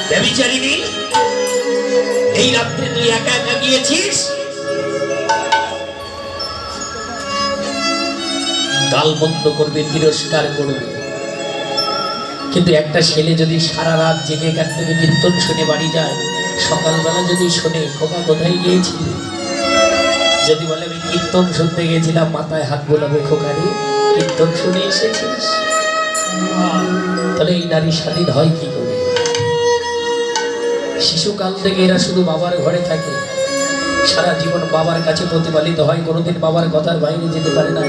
ব্যভিচারিণী, এই রাত্রে তুই একা একা গিয়েছিস? গালমন্দ করবে, তিরস্কার করবে, কিন্তু একটা ছেলে যদি সারা রাত জেগে এখান থেকে কীর্তন শুনে বাড়ি যায়, সকালবেলা যদি শোনে খোকা কোথায় গিয়েছিল, যদি বলে আমি কীর্তন শুনতে গেছিলাম, মাথায় হাত বোলাবে, খোকারে কীর্তন শুনে এসেছিস? তাহলে এই নারী স্বাধীন হয় কি করে? শিশুকাল থেকে এরা শুধু বাবার ঘরে থাকে, সারা জীবন বাবার কাছে প্রতিপালিত হয়, কোনোদিন বাবার কথার বাইরে যেতে পারে না।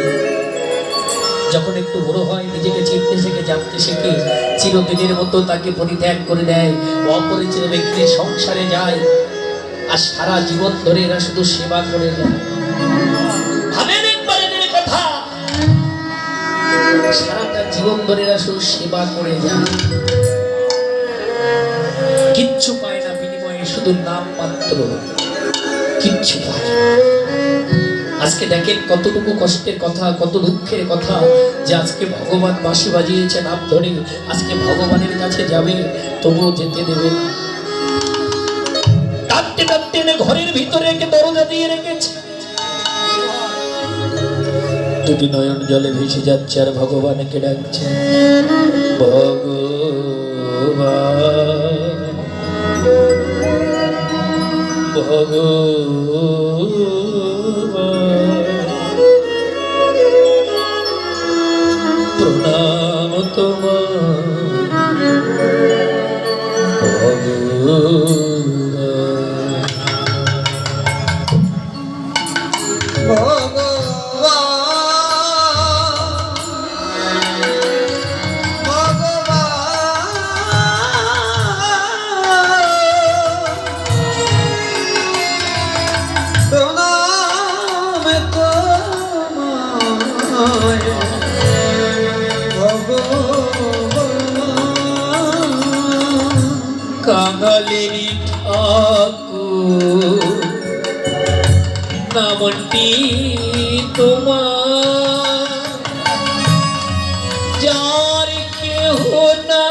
যখন একটু বড় হয়, নিজেকে চিনতে শেখে, জানতে শেখে, চিরদিনের মতো তাকে পরিত্যাগ করে দেয়, অপরিচিত ব্যক্তির সংসারে যায়, আর সারা জীবন ধরে এরা শুধু সেবা করে যায়। কথা, সারাটা জীবন ধরে এরা শুধু সেবা করে যায়, কিচ্ছু পায় না বিনিময়ে, শুধু নাম মাত্র, কিচ্ছু পায়। আজকে দেখেন কতটুকু কষ্টের কথা, কত দুঃখের কথা, যে আজকে ভগবান বাঁশি বাজিয়েছে নাম ধরে, আজকে ভগবানের কাছে যাবে তবুও যেতে দেবে না। টানতে টানতে ঘরের ভিতরে একে দরজা দিয়ে রেখেছে, দুটি নয়ন জলে ভেসে যাচ্ছে আর ভগবানকে ডাকছে, ভগবান ভগবান প্রণাম তোমার ভগবান। কাঙালেরই ঠাকুর নামটি তোমার, যার কেহ না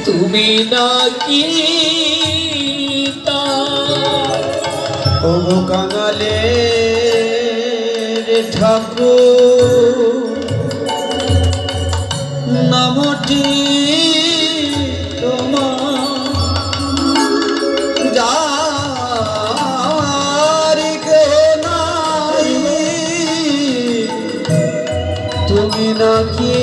তুমি নাকি তার। ও কাঙালের ঠাকুর নামটি তোমার, যার কেহ নাই তুমি নাকি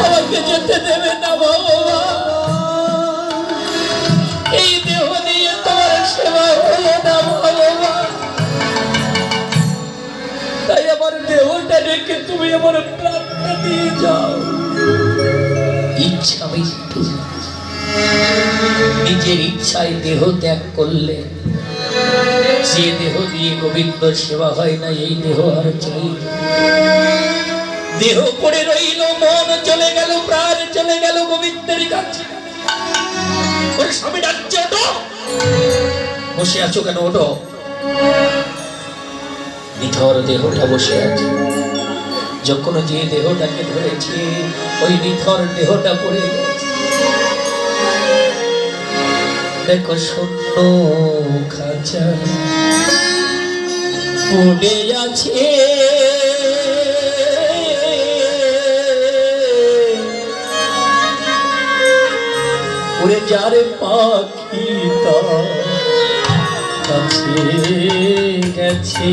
আমাকে যেতে দেবে না ভগবান, এই দেহ নিয়ে তোমার সেবা হয়ে না ভগবান, তাই আমার দেহটা রেখে তুমি আমার প্রাণটা দিয়ে যাও। ইচ্ছা মৃত্যু, নিজের ইচ্ছায় দেহ ত্যাগ করলে, যে দেহ দিয়ে গোবিন্দ সেবা হয় না, এই দেহ আর চাই। দেহ পড়ে রইল, মন চলে গেল, প্রাণ চলে গেল গোবিন্দের কাছে। ওর স্বামী ডাকছে, ওঠো, বসে আছো কেন, ওঠো। নিথর দেহটা বসে আছে, যখন যে দেহটাকে ধরেছে ওই নিথর দেহটা পড়ে গেছে। দেখো শূন্য খাঁচা পড়ে আছে, উড়ে যারে পাখি তার কাছে গেছে।